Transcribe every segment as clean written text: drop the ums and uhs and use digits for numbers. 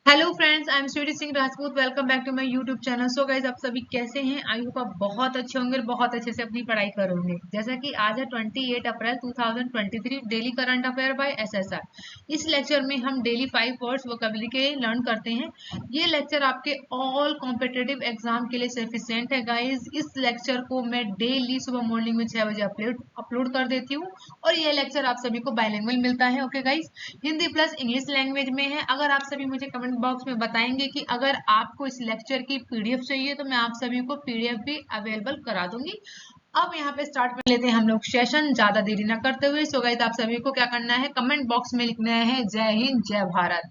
Hello friends, I am Sweety Singh Rajput. Welcome back to my YouTube channel. So guys, आप सभी कैसे हैं? आई होप आप बहुत अच्छे होंगे और बहुत अच्छे से अपनी पढ़ाई करोगे। जैसा कि आज है 28 April 2023, daily current affair by SSR. इस लेक्चर में हम डेली 5 वर्ड्स वोकैबुलरी के लर्न करते हैं। ये लेक्चर आपके ऑल कॉम्पिटेटिव एग्जाम के लिए सफिशिएंट है गाइज। इस लेक्चर को मैं डेली सुबह मॉर्निंग में 6 बजे अपलोड कर देती हूँ और ये लेक्चर आप सभी को बाइलिंगुअल मिलता है। Okay guys, Hindi plus English language में है। अगर आप सभी मुझे कमेंट बॉक्स में बताएंगे कि अगर आपको इस लेक्चर की पीडीएफ चाहिए तो मैं आप सभी को पीडीएफ भी अवेलेबल करा दूंगी। अब यहाँ पे स्टार्ट कर लेते हैं हम लोग सेशन, ज्यादा देरी ना करते हुए। सो गाइस, आप सभी को क्या करना है, कमेंट बॉक्स में लिखना है जय हिंद जय भारत।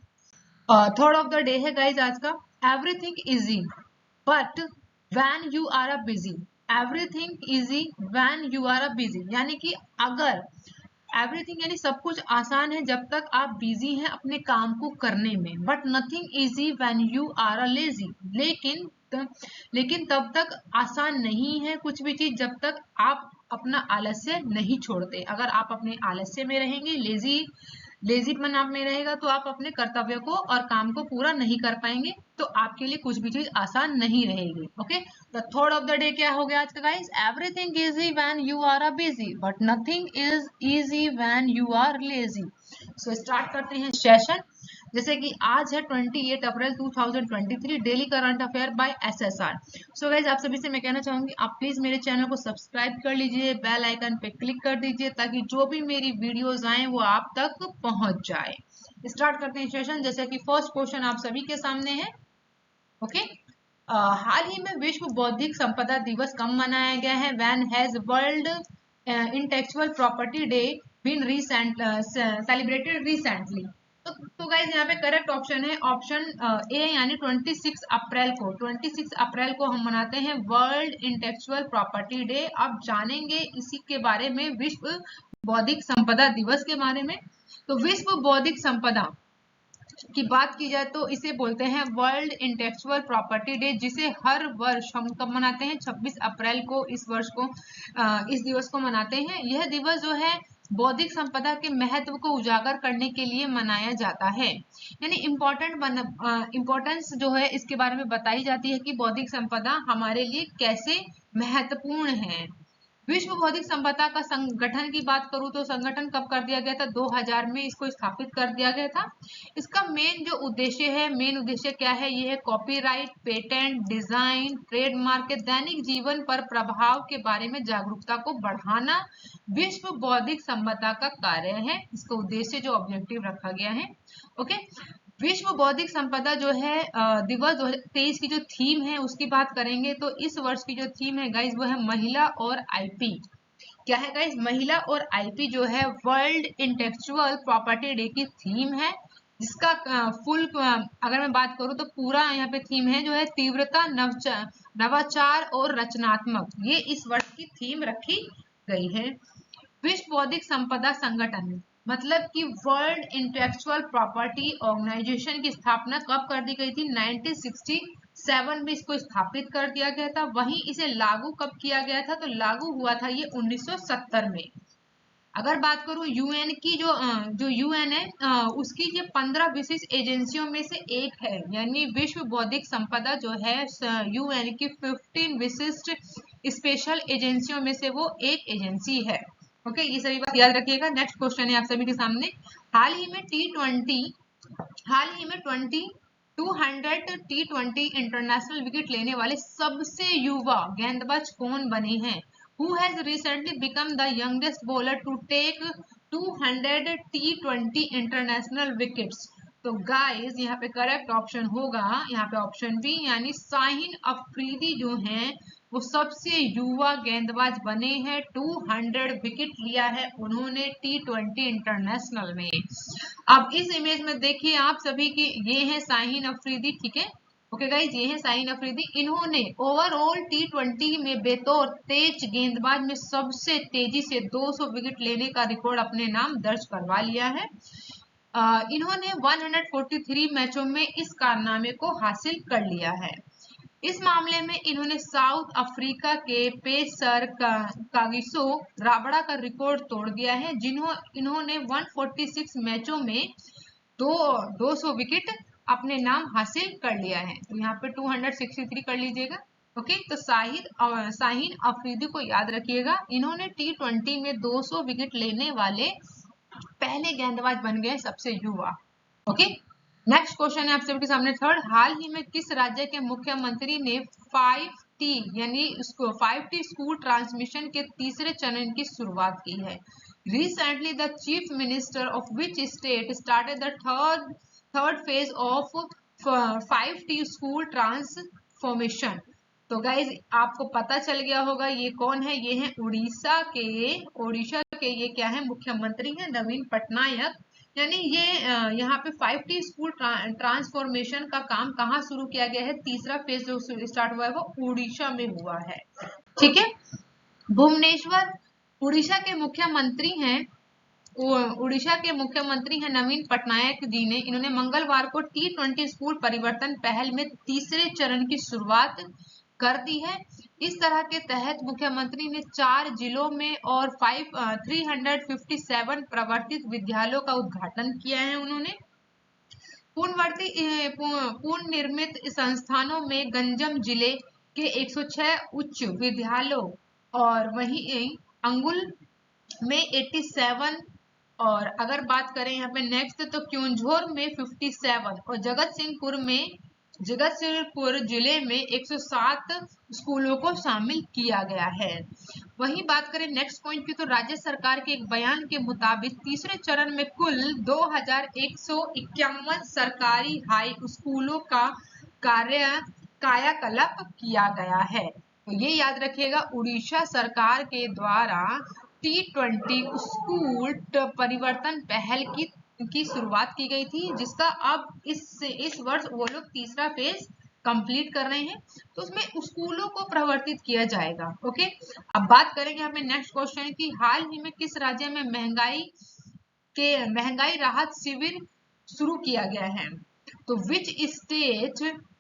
थर्ड ऑफ द डे है गाइज आज का। Everything easy but when you are a busy. Everything easy when you are a busy, यानी कि अगर एवरीथिंग यानी सब कुछ आसान है जब तक आप बिजी हैं अपने काम को करने में। But nothing easy when you are a lazy. लेकिन तब तक आसान नहीं है कुछ भी चीज जब तक आप अपना आलस्य नहीं छोड़ते। अगर आप अपने आलस्य में रहेंगे, लेजीपन आप में रहेगा, तो आप अपने कर्तव्य को और काम को पूरा नहीं कर पाएंगे, तो आपके लिए कुछ भी चीज आसान नहीं रहेगी। ओके, द थर्ड ऑफ द डे क्या हो गया आज का guys? Everything easy when you are a busy but nothing is easy when you are lazy. So start करते हैं सेशन। जैसे कि आज है 28 April 2023, daily current affair by SSR. So guys, आप सभी से मैं कहना चाहूंगी, आप प्लीज मेरे चैनल को सब्सक्राइब कर लीजिए, बेल आइकन पे क्लिक कर दीजिए ताकि जो भी मेरी वीडियोस आए वो आप तक पहुंच जाए। स्टार्ट करते हैं सेशन। जैसे कि फर्स्ट क्वेश्चन आप सभी के सामने है। ओके, हाल ही में विश्व बौद्धिक संपदा दिवस कब मनाया गया है? When has world intellectual property day been recent celebrated recently? तो गाइज, यहाँ पे करेक्ट ऑप्शन है ऑप्शन ए, यानी 26 अप्रैल को। 26 अप्रैल को हम मनाते हैं वर्ल्ड इंटेलेक्चुअल प्रॉपर्टी डे। अब जानेंगे इसी के बारे में, विश्व बौद्धिक संपदा दिवस के बारे में। तो विश्व बौद्धिक संपदा की बात की जाए तो इसे बोलते हैं वर्ल्ड इंटेलेक्चुअल प्रॉपर्टी डे, जिसे हर वर्ष हम कब मनाते हैं? 26 अप्रैल को इस वर्ष को इस दिवस को मनाते हैं। यह दिवस जो है बौद्धिक संपदा के महत्व को उजागर करने के लिए मनाया जाता है। यानी इम्पोर्टेंस जो है इसके बारे में बताई जाती है कि बौद्धिक संपदा हमारे लिए कैसे महत्वपूर्ण है। विश्व बौद्धिक संपदा का संगठन की बात करूं तो संगठन कब कर दिया गया था? 2000 में इसको स्थापित कर दिया गया था। इसका मेन उद्देश्य क्या है? ये है कॉपीराइट, पेटेंट, डिजाइन, ट्रेडमार्क के दैनिक जीवन पर प्रभाव के बारे में जागरूकता को बढ़ाना विश्व बौद्धिक संपदा का कार्य है। इसका उद्देश्य जो ऑब्जेक्टिव रखा गया है। ओके, विश्व बौद्धिक संपदा जो है दिवस 2023 की जो थीम है उसकी बात करेंगे तो इस वर्ष की जो थीम है गाइज वो है महिला और आईपी। क्या है गाइज? महिला और आईपी जो है वर्ल्ड इंटेलेक्चुअल प्रॉपर्टी डे की थीम है, जिसका फुल अगर मैं बात करूं तो पूरा यहाँ पे थीम है जो है तीव्रता, नवाचार और रचनात्मक। ये इस वर्ष की थीम रखी गई है। विश्व बौद्धिक संपदा संगठन मतलब कि वर्ल्ड इंटेलेक्चुअल प्रॉपर्टी ऑर्गेनाइजेशन की स्थापना कब कर दी गई थी? 1967 में इसको स्थापित कर दिया गया था। वहीं इसे लागू कब किया गया था? तो लागू हुआ था ये 1970 में। अगर बात करूं यूएन की, जो यूएन है उसकी ये 15 विशिष्ट एजेंसियों में से एक है। यानी विश्व बौद्धिक संपदा जो है यूएन की 15 विशिष्ट स्पेशल एजेंसियों में से वो एक एजेंसी है। ओके, ये सभी बात याद रखिएगा। नेक्स्ट क्वेश्चन है आप सभी के सामने। हाल ही में 200 T20 इंटरनेशनल विकेट लेने वाले सबसे युवा गेंदबाज कौन बने हैं? Who has recently become the youngest bowler to take 200 T20 international wickets? तो गाइस, यहाँ पे करेक्ट ऑप्शन होगा यहाँ पे ऑप्शन बी, यानी शाहीन अफरीदी जो हैं वो सबसे युवा गेंदबाज बने हैं। 200 विकेट लिया है उन्होंने T20 इंटरनेशनल में। अब इस इमेज में देखिए आप सभी की, ये है शाहीन अफरीदी। ठीक है, ओके गाइज, ये है शाहीन अफरीदी। इन्होंने ओवरऑल T20 में बतौर तेज गेंदबाज में सबसे तेजी से 200 विकेट लेने का रिकॉर्ड अपने नाम दर्ज करवा लिया है। इन्होंने 143 मैचों में इस कारनामे को हासिल कर लिया है। इस मामले में इन्होंने साउथ अफ्रीका के पेसर कागिसो राबड़ा का रिकॉर्ड तोड़ दिया है, इन्होंने 146 मैचों में 200 विकेट अपने नाम हासिल कर लिया है। तो यहाँ पे 263 कर लीजिएगा। ओके, तो शाहीन अफरीदी को याद रखिएगा, इन्होंने T20 में 200 विकेट लेने वाले पहले गेंदबाज बन गए, सबसे युवा। ओके, नेक्स्ट क्वेश्चन है आप सबके सामने थर्ड। हाल ही में किस राज्य के मुख्यमंत्री ने 5T यानी 5T स्कूल ट्रांसमिशन के तीसरे चरण की शुरुआत की है? Recently, the chief minister of which state started the third phase of 5T school transformation? तो गाइज आपको पता चल गया होगा ये कौन है, ये है उड़ीसा के ये क्या है, मुख्यमंत्री है नवीन पटनायक। यानी ये यहाँ पे 5T स्कूल ट्रांसफॉर्मेशन का काम कहाँ शुरू किया गया है, तीसरा फेज जो स्टार्ट हुआ है वो उड़ीसा में हुआ है। ठीक है, भुवनेश्वर उड़ीसा के मुख्यमंत्री हैं, उड़ीसा के मुख्यमंत्री हैं नवीन पटनायक जी ने, इन्होंने मंगलवार को T20 स्कूल परिवर्तन पहल में तीसरे चरण की शुरुआत कर दी है। इस तरह के तहत मुख्यमंत्री ने 4 जिलों में और 357 प्रवर्तित विद्यालयों का उद्घाटन किया है। उन्होंने पूर्ण निर्मित संस्थानों में गंजम जिले के 106 उच्च विद्यालयों और वहीं अंगुल में 87, और अगर बात करें यहाँ पे नेक्स्ट तो क्योंझोर में 57 और जगतसिंहपुर जिले में 107 स्कूलों को शामिल किया गया है। वहीं बात करें नेक्स्ट पॉइंट की तो राज्य सरकार के एक बयान के मुताबिक तीसरे चरण में कुल 2151 सरकारी हाई स्कूलों का कायाकल्प किया गया है। तो ये याद रखिएगा, उड़ीसा सरकार के द्वारा T20 स्कूल परिवर्तन पहल की शुरुआत की गई थी, जिसका अब इस वर्ष वो लोग तीसरा फेज कंप्लीट कर रहे हैं, तो उसमें स्कूलों को प्रवर्तित किया जाएगा। ओके, अब बात करेंगे यहाँ पे नेक्स्ट क्वेश्चन की, हाल ही में किस राज्य में महंगाई राहत शिविर शुरू किया गया है? तो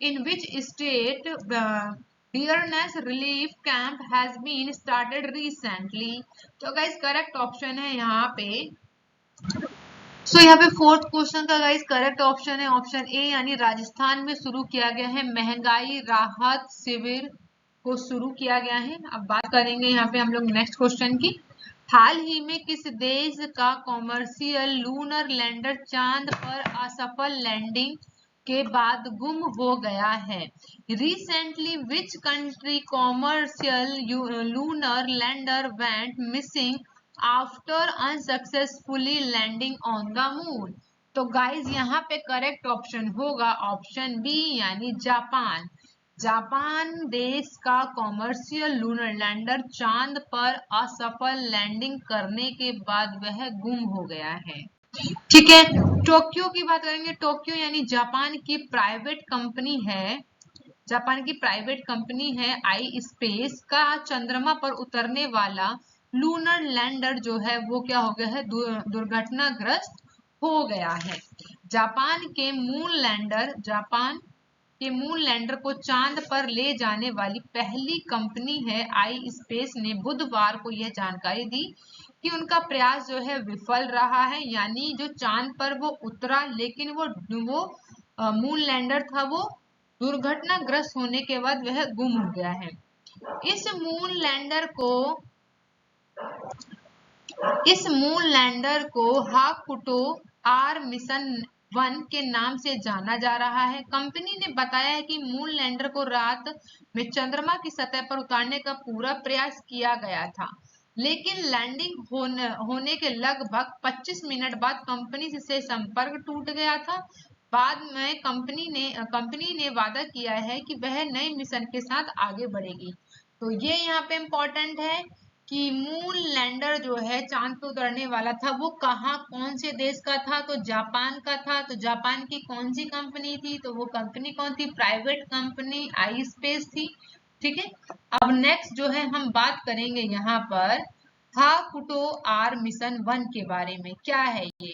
in which state dearness relief camp has been started recently? तो गाइस करेक्ट ऑप्शन है यहाँ पे, यहाँ पे फोर्थ क्वेश्चन का गाइस करेक्ट ऑप्शन है ऑप्शन ए, यानी राजस्थान में शुरू किया गया है, महंगाई राहत शिविर को शुरू किया गया है। अब बात करेंगे यहाँ पे हम लोग नेक्स्ट क्वेश्चन की, हाल ही में किस देश का कॉमर्शियल लूनर लैंडर चांद पर असफल लैंडिंग के बाद गुम हो गया है? Recently which country commercial lunar lander went missing after unsuccessfully landing on the moon? तो गाइज यहाँ पे करेक्ट ऑप्शन होगा ऑप्शन बी, यानी जापान। जापान देश का कॉमर्शियल लूनर लैंडर चांद पर असफल लैंडिंग करने के बाद वह गुम हो गया है। ठीक है, टोक्यो की बात करेंगे, टोक्यो यानी जापान की प्राइवेट कंपनी है, जापान की प्राइवेट कंपनी है आई स्पेस का चंद्रमा पर उतरने वाला लूनर लैंडर जो है वो क्या हो गया है, दुर्घटनाग्रस्त हो गया है। जापान के मून लैंडर को चांद पर ले जाने वाली पहली कंपनी है आई स्पेस ने बुधवार को यह जानकारी दी कि उनका प्रयास जो है विफल रहा है, यानी जो चांद पर वो उतरा लेकिन वो मून लैंडर था वो दुर्घटनाग्रस्त होने के बाद वह गुम हो गया है। इस मून लैंडर को हाकुटो आर मिशन 1 के नाम से जाना जा रहा है। कंपनी ने बताया है कि मून लैंडर को रात में चंद्रमा की सतह पर उतारने का पूरा प्रयास किया गया था, लेकिन लैंडिंग होने के लगभग 25 मिनट बाद कंपनी से संपर्क टूट गया था। बाद में कंपनी ने वादा किया है कि वह नए मिशन के साथ आगे बढ़ेगी। तो ये यहाँ पे इम्पोर्टेंट है कि मून लैंडर जो है चांद पे उतरने वाला था वो कौन से देश का था, तो जापान का था। तो जापान की कौन सी कंपनी थी, तो वो कंपनी कौन थी, प्राइवेट कंपनी आई स्पेस थी। ठीक है, अब नेक्स्ट जो है हम बात करेंगे यहाँ पर हाकुटो आर मिशन 1 के बारे में। क्या है ये,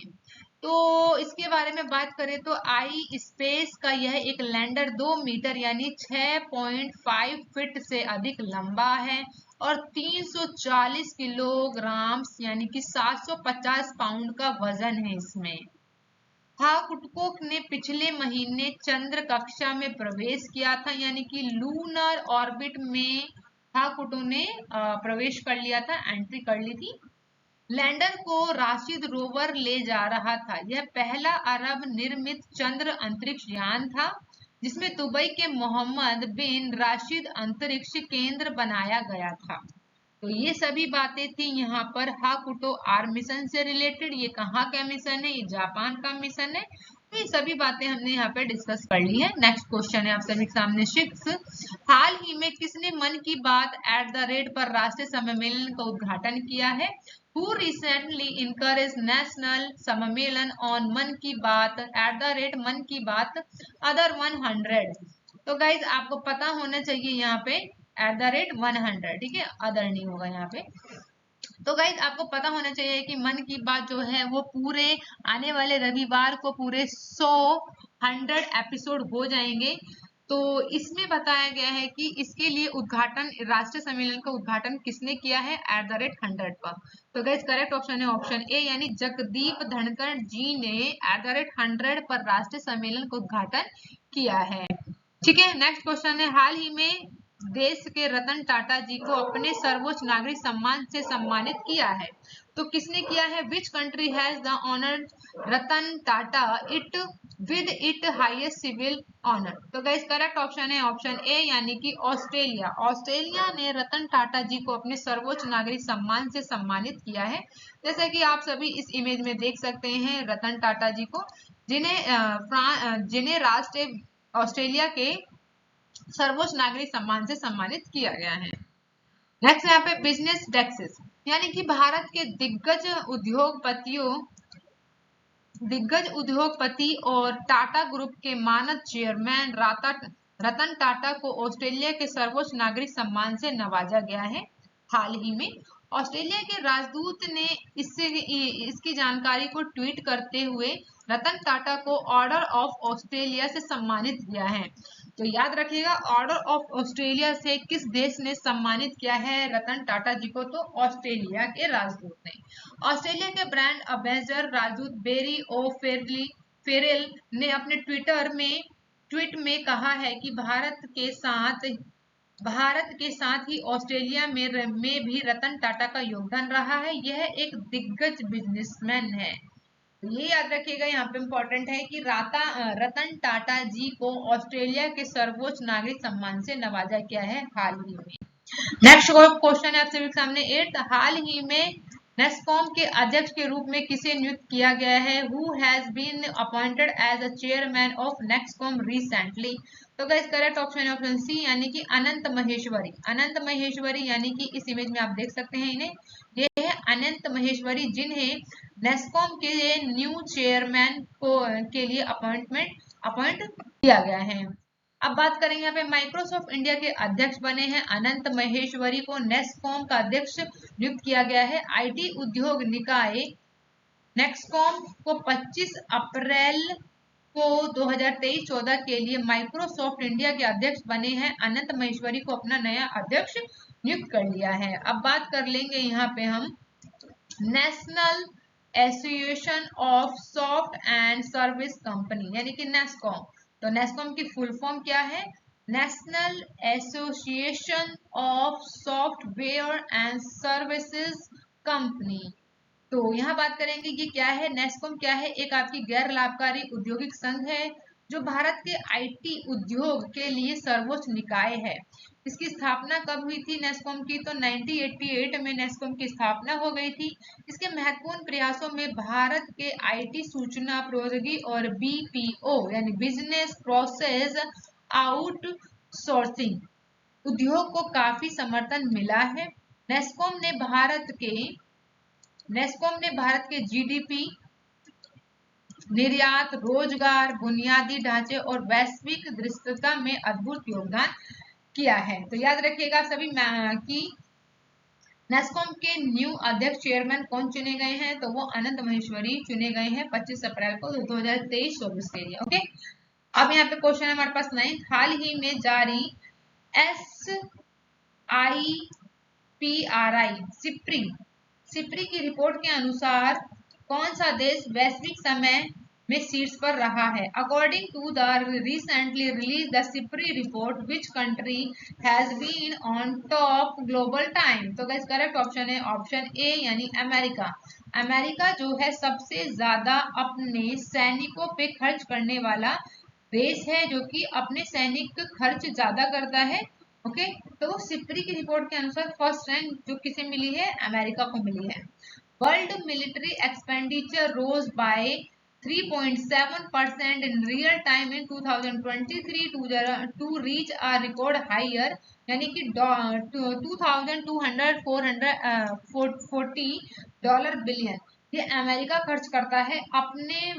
तो इसके बारे में बात करें तो आई स्पेस का यह एक लैंडर 2 मीटर यानी 6.5 फीट से अधिक लंबा है और 340 किलोग्राम यानी कि 750 पाउंड का वजन है इसमें। हाकुटोक ने पिछले महीने चंद्र कक्षा में प्रवेश किया था, यानी कि लूनर ऑर्बिट में हाकुटो ने प्रवेश कर लिया था, एंट्री कर ली थी। लैंडर को राशिद रोवर ले जा रहा था। यह पहला अरब निर्मित चंद्र अंतरिक्ष यान था जिसमें दुबई के मोहम्मद बिन राशिद अंतरिक्ष केंद्र बनाया गया था। तो ये सभी बातें थी यहाँ पर हाकुटो आर मिशन से रिलेटेड। ये कहाँ का मिशन है? ये जापान का मिशन है। तो ये सभी बातें हमने यहाँ पे डिस्कस कर ली है। नेक्स्ट क्वेश्चन है आप सभी के सामने 6। हाल ही में किसने मन की बात @ पर राष्ट्रीय सम्मेलन का उद्घाटन किया है? Who recently encouraged national सम्मेलन on मन की बात @ मन की बात other 100? तो गाइज आपको पता होना चाहिए यहाँ पे @100, ठीक है, अदर नहीं होगा यहाँ पे। तो गाइज आपको पता होना चाहिए कि मन की बात जो है वो पूरे आने वाले रविवार को पूरे 100 एपिसोड हो जाएंगे। तो इसमें बताया गया है कि इसके लिए उद्घाटन, राष्ट्रीय सम्मेलन का उद्घाटन किसने किया है? @100 पर। तो गाइज करेक्ट ऑप्शन है ऑप्शन ए, यानी जगदीप धनखड़ जी ने @100 पर राष्ट्रीय सम्मेलन का उद्घाटन किया है। ठीक है, नेक्स्ट क्वेश्चन है, हाल ही में देश के रतन टाटा जी को अपने सर्वोच्च नागरिक सम्मान से सम्मानित किया है। तो किसने किया है? Which country has the honoured Ratan Tata it with it highest civil honour? तो गाइस करेक्ट ऑप्शन है ऑप्शन ए, यानी कि ऑस्ट्रेलिया। ऑस्ट्रेलिया ने रतन टाटा जी को अपने सर्वोच्च नागरिक सम्मान से सम्मानित किया है। जैसे कि आप सभी इस इमेज में देख सकते हैं रतन टाटा जी को, जिन्हें राष्ट्रीय ऑस्ट्रेलिया के सर्वोच्च नागरिक सम्मान से सम्मानित किया गया है। नेक्स्ट यहाँ पे बिजनेस डेस्क, यानी कि भारत के दिग्गज उद्योगपति और टाटा ग्रुप के मानद चेयरमैन रतन टाटा को ऑस्ट्रेलिया के सर्वोच्च नागरिक सम्मान से नवाजा गया है। हाल ही में ऑस्ट्रेलिया के राजदूत ने इसकी जानकारी को ट्वीट करते हुए रतन टाटा को ऑर्डर ऑफ ऑस्ट्रेलिया से सम्मानित किया है। तो याद रखिएगा, ऑर्डर ऑफ ऑस्ट्रेलिया से किस देश ने सम्मानित किया है रतन टाटा जी को? तो ऑस्ट्रेलिया के राजदूत ने। ऑस्ट्रेलिया के ब्रांड एम्बेसडर राजदूत बेरी ओ फेरेल ने अपने ट्वीट में कहा है कि भारत के साथ ही ऑस्ट्रेलिया में भी रतन टाटा का योगदान रहा है। यह एक दिग्गज बिजनेसमैन है। ये याद रखिएगा, यहाँ पे इम्पोर्टेंट है कि रतन टाटा जी को ऑस्ट्रेलिया के सर्वोच्च नागरिक सम्मान से नवाजा गया है हाल ही में। नेक्स्ट क्वेश्चन है आप सभी के सामने 8। हाल ही में नेस्कॉम के अध्यक्ष के रूप में किसे नियुक्त किया गया है? Who has been appointed as a chairman of NASSCOM recently? तो गाइस करेक्ट ऑप्शन है ऑप्शन सी, यानी कि अनंत महेश्वरी। अनंत महेश्वरी, यानी कि इस इमेज में आप देख सकते हैं इन्हें, ये है अनंत महेश्वरी, जिन्हें नेस्कॉम के न्यू चेयरमैन के लिए अपॉइंट किया गया है। अब बात करेंगे यहाँ पे माइक्रोसॉफ्ट इंडिया के अध्यक्ष बने हैं अनंत महेश्वरी को नेस्कॉम का अध्यक्ष नियुक्त किया गया है। आईटी उद्योग निकाय नेस्कॉम को 25 अप्रैल को 2023-14 के लिए माइक्रोसॉफ्ट इंडिया के अध्यक्ष बने हैं अनंत महेश्वरी को अपना नया अध्यक्ष नियुक्त कर लिया है। अब बात कर लेंगे यहाँ पे हम national association of soft and service company, यानी कि नेस्कॉम। तो नेस्कॉम की फुल फॉर्म क्या है? National association of software and services company. तो यहाँ बात करेंगे ये क्या है, नेस्कॉम क्या है? एक आपकी गैर लाभकारी औद्योगिक संघ है जो भारत के आईटी उद्योग के लिए सर्वोच्च निकाय है। इसकी स्थापना कब हुई थी नेस्कॉम की? तो 1988 में नेस्कॉम की स्थापना हो गई थी। इसके महत्वपूर्ण प्रयासों में भारत के आईटी, सूचना प्रौद्योगिकी और बीपीओ यानी बिजनेस प्रोसेस आउटसोर्सिंग उद्योग को काफी समर्थन मिला है। नेस्कॉम ने भारत के जीडीपी, निर्यात, रोजगार, बुनियादी ढांचे और वैश्विक दृश्यता में अद्भुत योगदान किया है। तो याद रखिएगा सभी कि नेस्कॉम के न्यू अध्यक्ष चेयरमैन कौन चुने गए हैं? तो वो अनंत महेश्वरी चुने गए हैं 25 अप्रैल को 2023-24 के लिए। ओके, अब यहाँ पे क्वेश्चन है हमारे पास 9। हाल ही में जारी सिप्री की रिपोर्ट के अनुसार कौन सा देश वैश्विक समय में सीट्स पर रहा है। According to the recently release the SIPRI report, which country has been on top global time? तो गाइस करेक्ट ऑप्शन है ऑप्शन ए यानी अमेरिका। अमेरिका जो है सबसे ज्यादा अपने सैनिकों पे खर्च करने वाला देश है, जो कि अपने सैनिक खर्च ज्यादा करता है। ओके, तो सिप्री की रिपोर्ट के अनुसार फर्स्ट रैंक जो किसे मिली है, अमेरिका को मिली है। World military expenditure rose by 3.7% in real time in 2023 to reach a record higher, यानी कि $2,240 बिलियन ये अमेरिका खर्च करता है अपने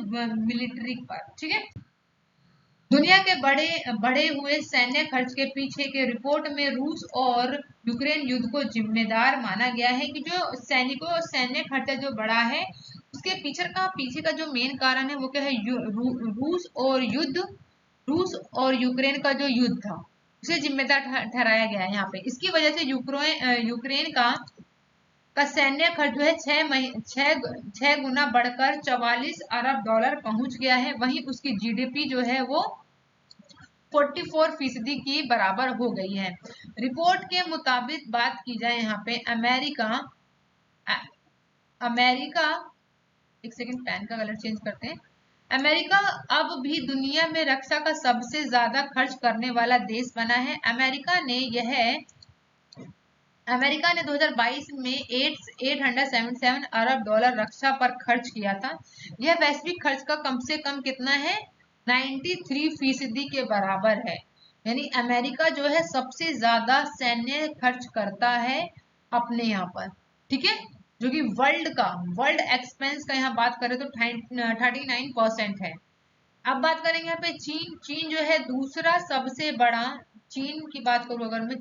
मिलिट्री पर। ठीक है, दुनिया के बड़े हुए सैन्य खर्च के पीछे के रिपोर्ट में रूस और यूक्रेन युद्ध को जिम्मेदार माना गया है, कि जो सैनिकों सैन्य खर्चा जो बढ़ा है उसके पीछे का जो मेन कारण है वो क्या है, रूस और यूक्रेन का जो युद्ध था उसे जिम्मेदार ठहराया गया है यहाँ पे। इसकी वजह से यूक्रेन का सैन्य खर्च जो है छह गुना बढ़कर $44 अरब पहुंच गया है। वहीं उसकी जीडीपी जो है वो 44% की बराबर हो गई है। रिपोर्ट के मुताबिक बात की जाए यहाँ पे अमेरिका एक सेकंड पेन का कलर चेंज करते हैं। अमेरिका अब भी दुनिया में रक्षा का सबसे ज्यादा खर्च करने वाला देश बना है। अमेरिका ने 2022 में $877 अरब रक्षा पर खर्च किया था। यह वैश्विक खर्च का कम से कम कितना है, 93% के बराबर है। यानी अमेरिका जो है सबसे ज्यादा सैन्य खर्च करता है अपने यहाँ पर। ठीक है, जो कि वर्ल्ड एक्सपेंस का यहाँ बात करें तो 39% है। अब बात करेंगे यहाँ पे चीन जो है दूसरा सबसे बड़ा, चीन की बात करूँ अगर मैं,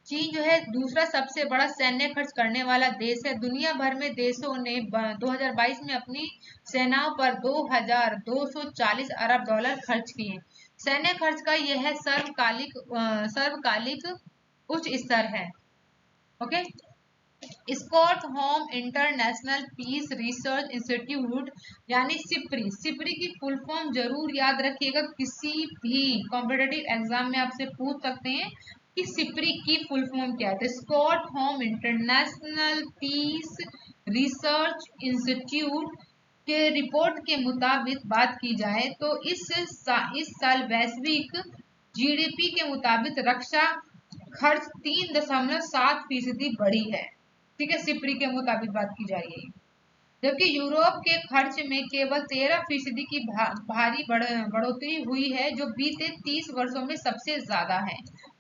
चीन जो है दूसरा सबसे बड़ा सैन्य खर्च करने वाला देश है। दुनिया भर में देशों ने 2022 में अपनी सेनाओं पर $2,240 अरब खर्च किए। सैन्य खर्च का यह सर्वकालिक उच्च स्तर है। Okay, Stockholm international peace research institute यानी सिप्री की फुल फॉर्म जरूर याद रखिएगा, किसी भी कॉम्पिटेटिव एग्जाम में आपसे पूछ सकते हैं कि सिप्री की फुल फॉर्म क्या है। Stockholm international peace research institute के रिपोर्ट के मुताबिक बात की जाए तो इस साल वैश्विक जीडीपी के मुताबिक रक्षा खर्च 3.7% बढ़ी है। ठीक है, सिप्री के मुताबिक बात की जा रही है। जबकि यूरोप के खर्च में केवल 13% की भारी बढ़ोतरी हुई है, जो बीते 30 वर्षों में सबसे ज्यादा है।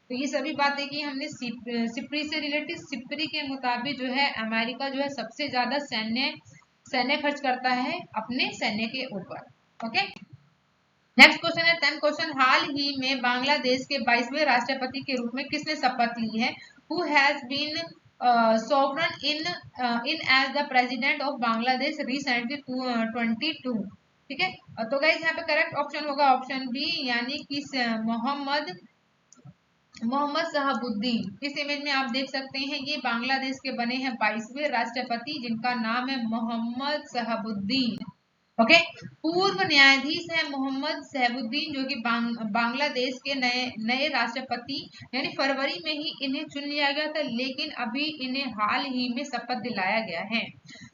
तो ये सभी बातें की हमने सिप्री से रिलेटेड। सिप्री के मुताबिक जो है अमेरिका जो है सबसे ज्यादा सैन्य खर्च करता है अपने सैन्य के ऊपर। ओके, नेक्स्ट क्वेश्चन है 10th क्वेश्चन। हाल ही में बांग्लादेश के 22वें राष्ट्रपति के रूप में किसने शपथ ली है? Who has been sovereign in as the president of Bangladesh recently 22। ठीक है, तो गाइस यहाँ पे करेक्ट ऑप्शन होगा ऑप्शन बी, यानी कि मोहम्मद शहाबुद्दीन। इस इमेज में आप देख सकते हैं ये बांग्लादेश के बने हैं 22वें राष्ट्रपति, जिनका नाम है मोहम्मद शहाबुद्दीन। ओके, पूर्व न्यायाधीश है मोहम्मद शहाबुद्दीन, जो कि बांग्लादेश के नए राष्ट्रपति, यानी फरवरी में ही इन्हें चुन लिया गया था, लेकिन अभी इन्हें हाल ही में शपथ दिलाया गया है।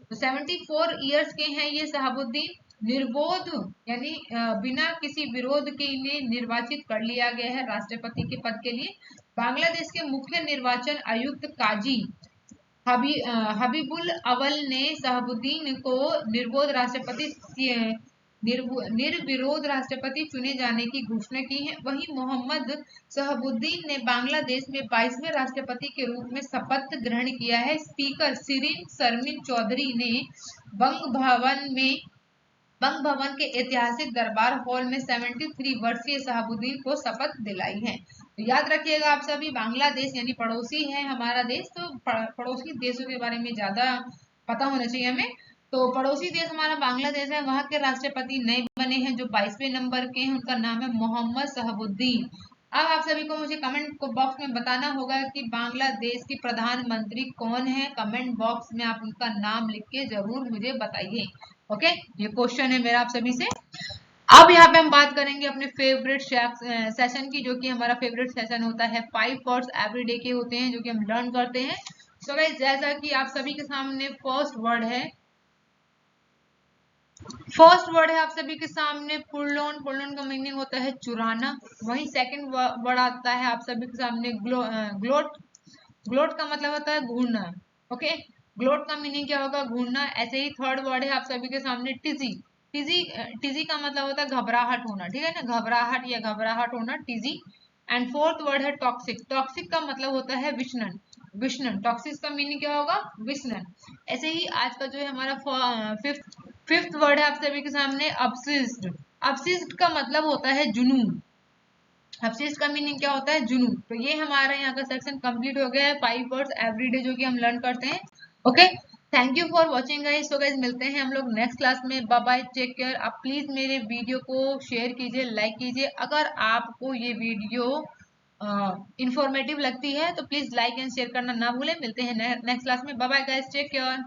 तो 74 इयर्स के हैं ये शहाबुद्दीन। निर्विरोध यानी बिना किसी विरोध के इन्हें निर्वाचित कर लिया गया है राष्ट्रपति के पद के लिए। बांग्लादेश के मुख्य निर्वाचन आयुक्त काजी हबीबुल अवल ने शहाबुद्दीन को निर्विरोध राष्ट्रपति चुने जाने की घोषणा की है। वहीं मोहम्मद शहाबुद्दीन ने बांग्लादेश में 22वें राष्ट्रपति के रूप में शपथ ग्रहण किया है। स्पीकर शिरीन शर्मिन चौधरी ने बंग भवन के ऐतिहासिक दरबार हॉल में 73 वर्षीय शहाबुद्दीन को शपथ दिलाई है। तो याद रखिएगा आप सभी, बांग्लादेश यानी पड़ोसी है हमारा देश, तो पड़ोसी देशों के बारे में ज्यादा पता होना चाहिए हमें। तो पड़ोसी देश हमारा बांग्लादेश है, वहां के राष्ट्रपति नए बने हैं जो 22वें नंबर के हैं, उनका नाम है मोहम्मद शहाबुद्दीन। अब आप सभी को मुझे कमेंट बॉक्स में बताना होगा कि बांग्लादेश की प्रधानमंत्री कौन है। कमेंट बॉक्स में आप उनका नाम लिख के जरूर मुझे बताइए। ओके, ये क्वेश्चन है मेरा आप सभी से। अब यहाँ पे हम बात करेंगे अपने फेवरेट सेशन की, जो कि हमारा फेवरेट सेशन होता है 5 वर्ड्स एवरीडे के होते हैं, जो कि हम लर्न करते हैं। सो गाइस, जैसा कि आप सभी के सामने फर्स्ट वर्ड है आप सभी के सामने पुरलोन। पुरलोन का मीनिंग होता है चुराना। वहीं सेकंड वर्ड आता है आप सभी के सामने ग्लोट। ग्लोट का मतलब होता है घूरना। ओके, ग्लोट का मीनिंग क्या होगा? घूरना। ऐसे ही थर्ड वर्ड है आप सभी के सामने टिजी। टिजी टिजी का मतलब होता है घबराहट होना, ठीक है ना, घबराहट या घबराहट होना, टिजी। एंड फोर्थ वर्ड है टॉक्सिक। टॉक्सिक का मतलब होता है विषणन। विषणन, टॉक्सिक का मीनिंग क्या होगा? विषणन। ऐसे ही आज का जो है हमारा फिफ्थ वर्ड है आप सभी के सामने अब्सिस्ड। अब्सिस्ड का मतलब होता है जुनून। अब्सिस्ड का मीनिंग क्या होता है? जुनून। तो ये हमारा यहाँ का सेक्शन कंप्लीट हो गया है 5 वर्ड्स एवरीडे, जो कि हम लर्न करते हैं। Okay, thank you for watching guys. So guys, मिलते हैं हम लोग नेक्स्ट क्लास में। Bye bye, take care. आप प्लीज मेरे वीडियो को शेयर कीजिए, लाइक कीजिए। अगर आपको ये वीडियो इंफॉर्मेटिव लगती है तो प्लीज लाइक एंड शेयर करना ना भूलें। मिलते हैं नेक्स्ट क्लास में। Bye bye guys, take care.